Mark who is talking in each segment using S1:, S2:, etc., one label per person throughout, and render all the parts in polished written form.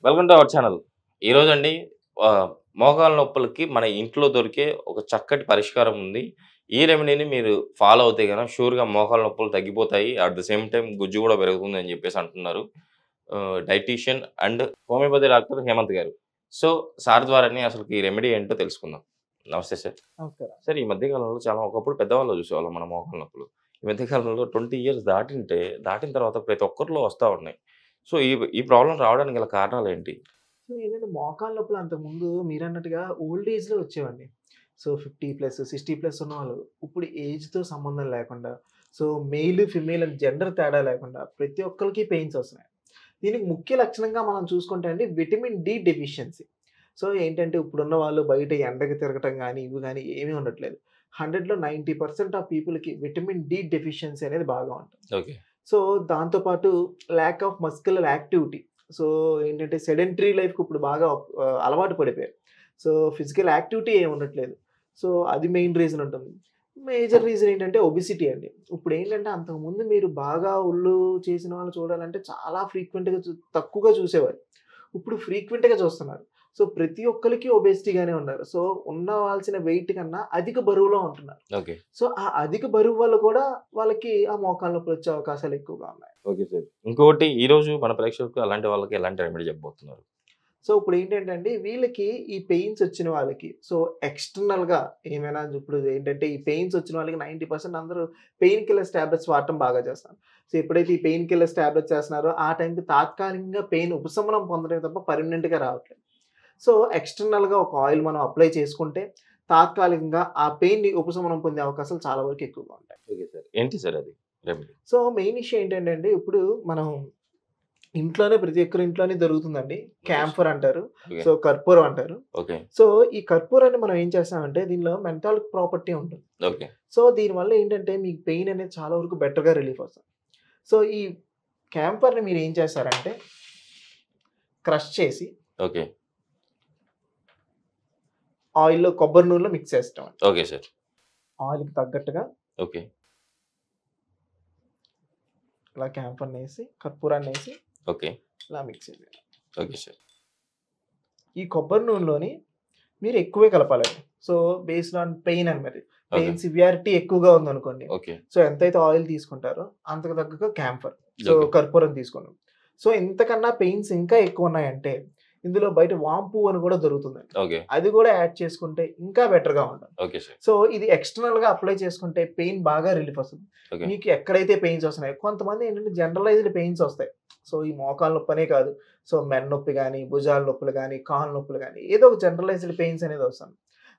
S1: Welcome to our channel. ఈరోజండి మోకాళ్ళ నొప్పులకి మన ఇంట్లో దొరికే ఒక చక్కటి పరిష్కారం ఉంది. ఈ రెమెడీని మీరు ఫాలో అవుతే గనక షూర్‌గా మోకాళ్ళ నొప్పులు తగ్గిపోతాయి. అట్ ద సేమ్ టైమ్ గుజ్జు గూడా పెరుగుతుంది అని జెప్పేసి అంటున్నారు. Dietitian and homeopathy doctor Hemanth garu. So, sir ద్వారానే అసలుకి ఈ రెమెడీ ఏంటో తెలుసుకుందాం. నమస్తే సార్.
S2: నమస్కారం.
S1: సార్ ఈ మధ్య కాలంలో చాలా ఒకప్పుడు పెద్దవాళ్ళు చూసేవాళ్ళం మన మోకాళ్ళ నొప్పులు. ఈ మధ్య కాలంలో 20 ఇయర్స్ దాటిన తర్వాత ప్రతి ఒక్కరిలో వస్తా ఉన్నాయి. సో, ఈ ఈ ప్రాబ్లమ్ రావడానికి గల కారణాలేంటి?
S2: సో ఏంటంటే మోకాళ్ళ నొప్పులు అంతకుముందు మీరన్నట్టుగా ఓల్డ్ ఏజ్‌లో వచ్చేవండి. సో 50+, 60+ ఉన్నవాళ్ళు ఇప్పుడు ఏజ్‌తో సంబంధం లేకుండా సో మెయిల్, ఫీమేల్ అని జెండర్ తేడా లేకుండా ప్రతి ఒక్కళ్ళకి పెయిన్స్ వస్తున్నాయి. దీనికి ముఖ్య లక్షణంగా మనం చూసుకుంటే అండి విటమిన్ డి డెఫిషియన్సీ. సో ఏంటంటే ఇప్పుడున్న వాళ్ళు బయట ఎండకి తిరగటం గానీ, ఇవి గానీ ఏమీ ఉండట్లేదు. 100లో 90% ఆఫ్ పీపుల్‌కి విటమిన్ డి డెఫిషియన్సీ అనేది బాగా ఉంటుంది.
S1: ఓకే.
S2: సో దాంతో పాటు lack of muscular activity. So ఏంటంటే సెడెంటరీ లైఫ్‌కి ఇప్పుడు బాగా అలవాటు పడిపోయారు. సో ఫిజికల్ యాక్టివిటీ ఏమి ఉండట్లేదు. సో అది మెయిన్ రీజన్ ఉంటుంది. మేజర్ రీజన్ ఏంటంటే ఒబెసిటీ అండి. ఇప్పుడేంటంటే అంతకుముందు మీరు బాగా ఒళ్ళు చేసిన వాళ్ళని చూడాలంటే చాలా తక్కువగా చూసేవారు. ఇప్పుడు ఫ్రీక్వెంట్‌గా చూస్తున్నారు. సో ప్రతి ఒక్కళ్ళకి ఒబెసిటీగానే ఉన్నారు. సో ఉండవలసిన వెయిట్ కన్నా అధిక బరువులో ఉంటున్నారు.
S1: ఓకే.
S2: సో ఆ అధిక బరువు వల్ల కూడా వాళ్ళకి ఆ మోకాళ్ళ నొప్పులొచ్చే అవకాశాలు ఎక్కువగా ఉన్నాయి.
S1: Okay sir. ఇంకొకటి ఈరోజు మన ప్రేక్షకులకు అలాంటి వాళ్ళకి ఎలాంటి రెమెడీ చెప్పబోతున్నారు?
S2: సో ఇప్పుడేంటంటే అండి వీళ్ళకి ఈ పెయిన్స్ వచ్చిన వాళ్ళకి సో ఎక్స్‌టర్నల్‌గా ఏమైనా ఇప్పుడు ఏంటంటే ఈ పెయిన్స్ వచ్చిన వాళ్ళకి 90% అందరూ పెయిన్ కిల్లర్స్ టాబ్లెట్స్ వాడటం బాగా చేస్తున్నారు. సో ఎప్పుడైతే ఈ పెయిన్ కిల్లర్స్ టాబ్లెట్స్ చేస్తున్నారో ఆ టైంకి తాత్కాలికంగా పెయిన్ ఉపశమనం పొందడమే తప్ప పర్మనెంట్‌గా రావట్లేదు. సో ఎక్స్‌టర్నల్‌గా ఒక ఆయిల్ మనం అప్లై చేసుకుంటే తాత్కాలికంగా ఆ పెయిన్‌ని ఉపశమనం పొందే అవకాశాలు చాలా వరకు ఎక్కువగా ఉంటాయి.
S1: Okay sir. ఏంటి సార్ అది రెమెడీ?
S2: సో మెయిన్ ఇష్యూ ఏంటంటే అండి ఇప్పుడు మనం ఇంట్లోనే ప్రతి ఒక్కరి ఇంట్లోనే దొరుకుతుందండి. క్యాంఫర్ అంటారు.
S1: ఓకే.
S2: సో కర్పూరం అంటారు.
S1: ఓకే.
S2: సో ఈ కర్పూరాన్ని మనం ఏం చేస్తామంటే దీనిలో మెంథాల్ ప్రాపర్టీ ఉంటుంది.
S1: ఓకే.
S2: సో దీనివల్ల ఏంటంటే మీకు పెయిన్ అనేది చాలా వరకు బెటర్‌గా రిలీఫ్ వస్తుంది. సో ఈ క్యాంఫర్‌ని మీరు ఏం చేస్తారంటే క్రష్ చేసి
S1: ఓకే.
S2: ఆయిల్‌లో కొబ్బరి నూనెలో మిక్స్ చేస్తాం.
S1: Okay sir.
S2: ఆయిల్‌కి తగ్గట్టుగా
S1: ఓకే.
S2: ఇలా క్యాంఫర్‌నేసి, కర్పూరాన్నేసి
S1: ఓకే.
S2: ఇలా మిక్స్ చేయాలి.
S1: Okay sir.
S2: ఈ కొబ్బరి నూనెలోని మీరు ఎక్కువే కలపాలండి. సో బేస్డ్ ఆన్ పెయిన్ అన్నమాట. పెయిన్ సివియారిటీ ఎక్కువగా ఉందనుకోండి.
S1: ఓకే.
S2: సో ఎంతైతే ఆయిల్ తీసుకుంటారో అంతకు తగ్గగా క్యాంఫర్. So
S1: okay.
S2: కర్పూరం తీసుకోండి. సో ఇంతకన్నా పెయిన్స్ ఇంకా ఎక్కువ ఉన్నాయంటే ఇందులో బయట వాంపు అని కూడా దొరుకుతుందండి.
S1: ఓకే.
S2: అది కూడా యాడ్ చేసుకుంటే ఇంకా బెటర్‌గా ఉంటుంది.
S1: Okay sir.
S2: సో ఇది ఎక్స్‌టర్నల్‌గా అప్లై చేసుకుంటే పెయిన్ బాగా రిలీఫ్ వస్తుంది.
S1: ఓకే.
S2: మీకు ఎక్కడైతే పెయిన్స్ వస్తున్నాయో కొంతమంది ఏంటంటే జనరలైజ్డ్ పెయిన్స్ వస్తాయి. సో ఈ మోకాళ్ళ నొప్పనే కాదు. సో మెడ నొప్పి గాని, భుజాల నొప్పులు గాని, కాళ్ళ నొప్పులు గాని ఏదో ఒక జనరలైజ్డ్ పెయిన్స్ అనేది వస్తుంది.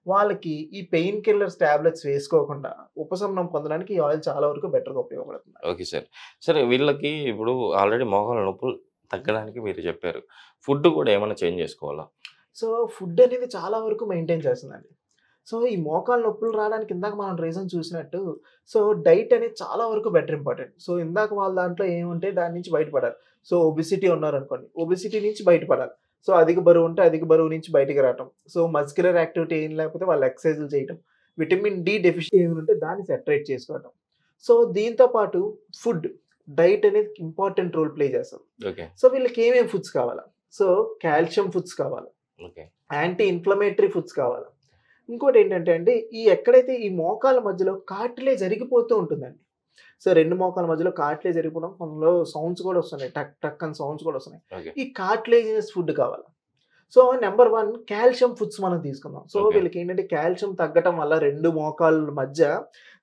S2: వాళ్ళకి ఈ పెయిన్ కిల్లర్స్ టాబ్లెట్స్ వేసుకోకుండా ఉపశమనం పొందడానికి ఈ ఆయిల్ చాలా వరకు బెటర్‌గా ఉపయోగపడుతుంది.
S1: Okay sir. సరే వీళ్ళకి ఇప్పుడు ఆల్రెడీ మోకాళ్ళ నొప్పులు తగ్గడానికి మీరు చెప్పారు. ఫుడ్ కూడా ఏమన్నా చేంజ్ చేసుకోవాలా?
S2: సో ఫుడ్ అనేది చాలా వరకు మెయింటైన్ చేస్తుందండి. సో ఈ మోకాళ్ళ నొప్పులు రావడానికి ఇందాక మనం రీజన్ చూసినట్టు సో డైట్ అనేది చాలా వరకు బెటర్ ఇంపార్టెంట్. సో ఇందాక వాళ్ళ దాంట్లో ఏముంటే దాని నుంచి బయటపడాలి. సో ఒబెసిటీ ఉన్నారనుకోండి. ఒబెసిటీ నుంచి బయటపడాలి. సో అధిక బరువు ఉంటే అధిక బరువు నుంచి బయటికి రావటం. సో మస్క్యులర్ యాక్టివిటీ ఏం లేకపోతే వాళ్ళు ఎక్సర్‌సైజులు చేయటం. విటమిన్ డి డెఫిషియన్సీ ఏమైనా ఉంటే దాన్ని సెటరేట్ చేసుకోవటం. సో దీంతో పాటు ఫుడ్, డైట్ అనేది ఇంపార్టెంట్ రోల్ ప్లే చేస్తది.
S1: ఓకే.
S2: సో వీళ్ళకి ఏమేం ఫుడ్స్ కావాలా? సో కాల్షియం ఫుడ్స్ కావాలి.
S1: ఓకే.
S2: యాంటీ ఇన్‌ఫ్లమేటరీ ఫుడ్స్ కావాలి. ఇంకోటేంటంటే అండి, ఈ ఎక్కడైతే ఈ మోకాళ్ళ మధ్యలో కార్టిలేజ్ అరిగిపోతూ ఉంటుందండి. సో 2 మోకాళ్ళ మధ్యలో కార్టిలేజ్ అరిగిపోవడం కొందరిలో సౌండ్స్ కూడా వస్తున్నాయి. టక్ టక్ అని సౌండ్స్ కూడా వస్తున్నాయి.
S1: ఓకే.
S2: ఈ కార్టిలేజినస్ ఫుడ్ కావాలి. సో నంబర్ 1 కాల్షియం ఫుడ్స్ మనం తీసుకుందాం. So
S1: okay.
S2: వీళ్ళకి ఏంటంటే కాల్షియం తగ్గటం వల్ల 2 మోకాళ్ళ మధ్య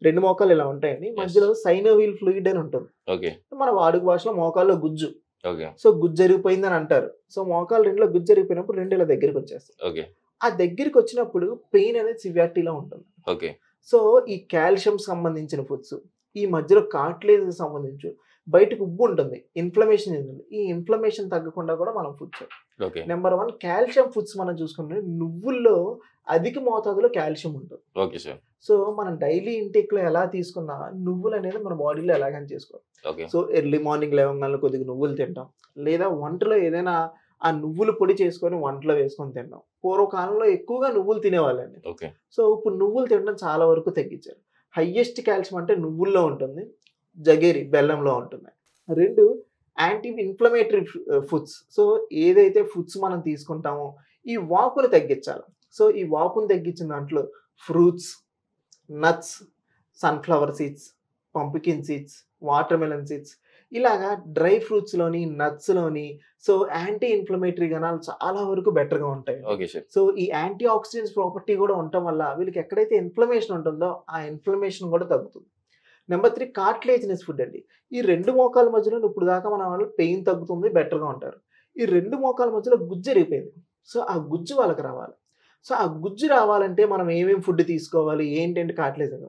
S2: 2 మోకాళ్ళు ఇలా ఉంటాయండి.
S1: యెస్.
S2: మధ్యలో సైనోవియల్ ఫ్లూయిడ్ అని ఉంటుంది.
S1: ఓకే.
S2: మన వాడుక భాషలో మోకాల్లో గుజ్జు.
S1: ఓకే.
S2: సో గుజ్జు అరిగిపోయిందని అంటారు. సో మోకాలు 2లో గుజ్జు అరిగిపోయినప్పుడు 2 ఇలా దగ్గరికి వచ్చేస్తాయి.
S1: ఓకే.
S2: ఆ దగ్గరికొచ్చినప్పుడు పెయిన్ అనేది సివియారిటీలో ఉంటుంది.
S1: ఓకే.
S2: సో ఈ కాల్షియం సంబంధించిన ఫుడ్స్, ఈ మధ్యలో కార్టిలేజ్‌కి సంబంధించి బయటకు ఉబ్బు ఉంటుంది. ఇన్‌ఫ్లమేషన్ ఉంటుంది. ఈ ఇన్‌ఫ్లమేషన్ తగ్గకుండా కూడా మనం foods.
S1: Okay.
S2: Number 1 calcium foods మనం చూసుకుంటే నువ్వుల్లో అధిక మోతాదులో కాల్షియం ఉంటుంది.
S1: Okay sir.
S2: సో మనం డైలీ ఇంటేక్‌లో ఎలా తీసుకున్నా నువ్వులనేది మన బాడీలో ఎలాగైనా చేసుకోవాలి.
S1: ఓకే.
S2: సో ఎర్లీ మార్నింగ్ లేవంగానే కొద్దిగా నువ్వులు తింటాం. లేదా వంటలో ఏదైనా ఆ నువ్వుల పొడి చేసుకొని వంటలో వేసుకొని తినడం. పూర్వకాలంలో ఎక్కువగా నువ్వులు తినేవాళ్ళండి.
S1: ఓకే.
S2: సో ఇప్పుడు నువ్వులు తినడం చాలా వరకు తగ్గించారు. హైయెస్ట్ కాల్షియం అంటే నువ్వుల్లో ఉంటుంది. జగేరి బెల్లంలో ఉంటుంది. 2 యాంటీ ఇన్‌ఫ్లమేటరీ ఫుడ్స్. సో, ఏదైతే ఫుడ్స్ మనం తీసుకుంటామో, ఈ వాపుని తగ్గించాలి. సో, ఈ వాపుని తగ్గించిన దాంట్లో fruits, nuts, sunflower seeds, pumpkin seeds, watermelon seeds ఇలాగా డ్రై ఫ్రూట్స్‌లోని, నట్స్‌లోని సో, యాంటీ ఇన్‌ఫ్లమేటరీ గుణాలు చాలా వరకు బెటర్‌గా ఉంటాయి.
S1: Okay sir.
S2: సో, ఈ యాంటీ ఆక్సిడెంట్స్ ప్రాపర్టీ కూడా ఉండటం వల్ల వీళ్ళకి ఎక్కడైతే ఇన్‌ఫ్లమేషన్ ఉంటుందో, ఆ ఇన్‌ఫ్లమేషన్ కూడా తగ్గుతుంది. నంబర్ 3 కార్టిలేజినస్ ఫుడ్ అండి. ఈ 2 మోకాళ్ళ మధ్యలో ఇప్పుడు దాకా మన వాళ్ళు పెయిన్ తగ్గుతుంది, బెటర్‌గా ఉంటారు. ఈ 2 మోకాళ్ళ మధ్యలో గుజ్జు ఎరిగిపోయింది. సో, ఆ గుజ్జు వాళ్ళకి రావాలి. సో, ఆ గుజ్జు రావాలంటే మనం ఏమేం ఫుడ్ తీసుకోవాలి? ఏంటంటే కార్టిలేజన్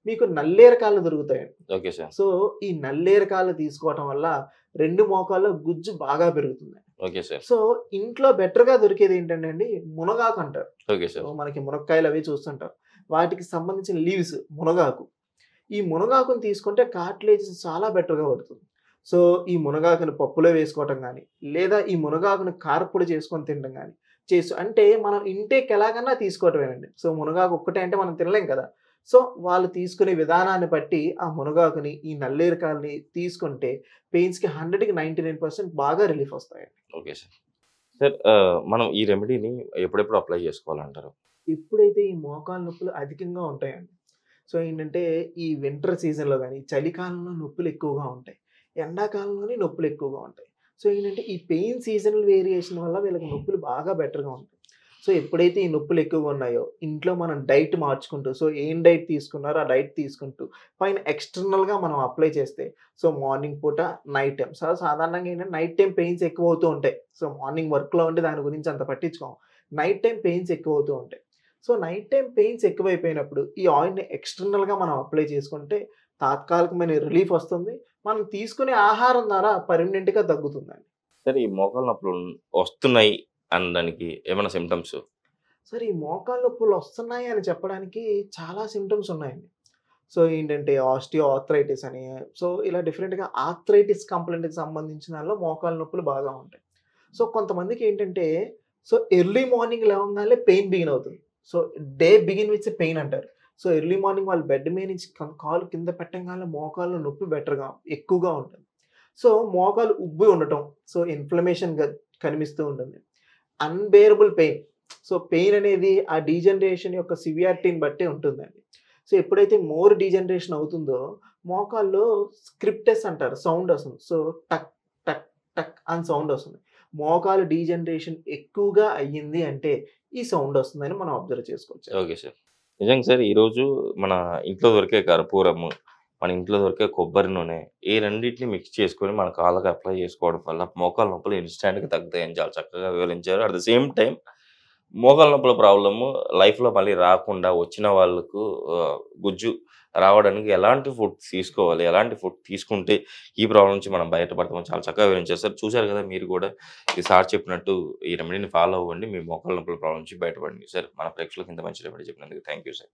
S2: మీకు నల్లేరకాళ్ళు దొరుకుతాయండి.
S1: Okay sir.
S2: సో, ఈ నల్లేరకాళ్ళు తీసుకోవటం వల్ల 2 మోకాల్లో గుజ్జు బాగా పెరుగుతుంది.
S1: Okay sir.
S2: సో, ఇంట్లో బెటర్‌గా దొరికేది ఏంటంటే అండి మునగాకు అంటారు.
S1: Okay
S2: so,
S1: sir.
S2: మనకి మునక్కాయలు అవి చూస్తుంటాం. వాటికి సంబంధించిన లీవ్స్ మునగాకు. ఈ మునగాకుని తీసుకుంటే కార్టిలేజెస్ చాలా బెటర్‌గా పడుతుంది. సో, ఈ మునగాకుని పప్పులో వేసుకోవటం గాని, లేదా ఈ మునగాకుని కారప్పొడి చేసుకొని తినడం గాని అంటే మనం ఇంటేక్ ఎలాగన్నా తీసుకోవటమేనండి. సో, మునగాకు ఒక్కటే అంటే మనం తినలేం కదా! సో, వాళ్ళు తీసుకునే విధానాన్ని బట్టి ఆ మునగాకుని, ఈ నల్లేరకాయలని తీసుకుంటే పెయిన్స్‌కి 100కి 99% బాగా రిలీఫ్ వస్తాయండి.
S1: Okay sir. సార్ మనం ఈ రెమెడీని ఎప్పుడెప్పుడు అప్లై చేసుకోవాలంటారు?
S2: ఎప్పుడైతే ఈ మోకాళ్ళ నొప్పులు అధికంగా ఉంటాయండి. సో, ఏంటంటే ఈ వింటర్ సీజన్‌లో గాని, చలికాలంలో నొప్పులు ఎక్కువగా ఉంటాయి. ఎండాకాలంలోని నొప్పులు ఎక్కువగా ఉంటాయి. సో, ఏంటంటే ఈ పెయిన్ సీజనల్ వేరియేషన్ వల్ల వీళ్ళకి నొప్పులు బాగా బెటర్‌గా ఉంటాయి. సో, ఎప్పుడైతే ఈ నొప్పులు ఎక్కువగా ఉన్నాయో, ఇంట్లో మనం డైట్ మార్చుకుంటూ, సో, ఏం డైట్ తీసుకున్నారో ఆ డైట్ తీసుకుంటూ, పైన ఎక్స్‌టర్నల్‌గా మనం అప్లై చేస్తే, సో, మార్నింగ్ పూట, నైట్ టైమ్. సో, సాధారణంగా ఏంటంటే నైట్ టైమ్ పెయిన్స్ ఎక్కువవుతూ ఉంటాయి. సో, మార్నింగ్ వర్క్‌లో ఉండి దాని గురించి అంత పట్టించుకోం. నైట్ టైమ్ పెయిన్స్ ఎక్కువవుతూ ఉంటాయి. సో, నైట్ టైమ్ పెయిన్స్ ఎక్కువైపోయినప్పుడు ఈ ఆయిల్‌ని ఎక్స్‌టర్నల్‌గా మనం అప్లై చేసుకుంటే తాత్కాలికమైన రిలీఫ్ వస్తుంది. మనం తీసుకునే ఆహారం ద్వారా పర్మనెంట్‌గా తగ్గుతుందండి.
S1: సార్ ఈ మోకాళ్ళ నొప్పులు వస్తున్నాయి అనడానికి ఏమైనా సింప్టమ్స్?
S2: సరే ఈ మోకాళ్ళ నొప్పులు వస్తున్నాయి అని చెప్పడానికి చాలా సింప్టమ్స్ ఉన్నాయండి. సో, ఏంటంటే ఆస్టియో ఆర్థరైటిస్ అని, సో, ఇలా డిఫరెంట్‌గా ఆర్థరైటిస్ కంప్లెయింట్‌కి సంబంధించిన దానిలో మోకాళ్ళ నొప్పులు బాగా ఉంటాయి. సో, కొంతమందికి ఏంటంటే సో, ఎర్లీ మార్నింగ్ లేవంగానే పెయిన్ బిగిన్ అవుతుంది. So, day begin with pain అంటారు. సో, ఎర్లీ మార్నింగ్ వాళ్ళు బెడ్ మీద నుంచి కాలు కింద పెట్టంగానే మోకాళ్ళ నొప్పి ఎక్కువగా ఉంటుంది. సో, మోకాలు ఉబ్బి ఉండటం, సో, ఇన్‌ఫ్లమేషన్‌గా కనిపిస్తూ ఉంటుంది. Unbearable pain. సో, పెయిన్ అనేది ఆ డీజనరేషన్ యొక్క సివియారిటీని బట్టి ఉంటుందండి. సో, ఎప్పుడైతే మోర్ డీజనరేషన్ అవుతుందో మోకాల్లో స్క్రిప్టెస్ అంటారు. సౌండ్ వస్తుంది. సో, టక్ టక్ టక్ అని సౌండ్ వస్తుంది. మోకాలు డీజనరేషన్ ఎక్కువగా అయ్యింది అంటే ఈ సౌండ్ వస్తుందని మనం అబ్జర్వ్ చేసుకోవచ్చు.
S1: Okay sir. నిజంగా సార్ ఈరోజు మన ఇంట్లో దొరికే కర్పూరము, మన ఇంట్లో దొరికే కొబ్బరి నూనె ఈ రెండిటిని మిక్స్ చేసుకొని మన కాళ్ళకి అప్లై చేసుకోవడం వల్ల మోకాళ్ళ నొప్పులు ఇన్‌స్టాంట్‌గా తగ్గుతాయని చాలా చక్కగా వివరించారు. అట్ ద సేమ్ టైమ్ మోకాళ్ళ నొప్పుల ప్రాబ్లము లైఫ్‌లో మళ్ళీ రాకుండా వచ్చిన వాళ్ళకు గుజ్జు రావడానికి ఎలాంటి ఫుడ్ తీసుకోవాలి? ఎలాంటి ఫుడ్ తీసుకుంటే ఈ ప్రాబ్లమ్ నుంచి మనం బయటపడతామని చాలా చక్కగా వివరించారు సార్. చూసారు కదా మీరు కూడా ఈ సార్ చెప్పినట్టు ఈ రెమెడీని ఫాలో అవ్వండి. మీ మోకాళ్ళ నొప్పుల ప్రాబ్లమ్ నుంచి బయటపడండి. సార్ మన ప్రేక్షకులకు ఇంత మంచి రెమెడీ చెప్పినందుకు థాంక్ యూ సార్.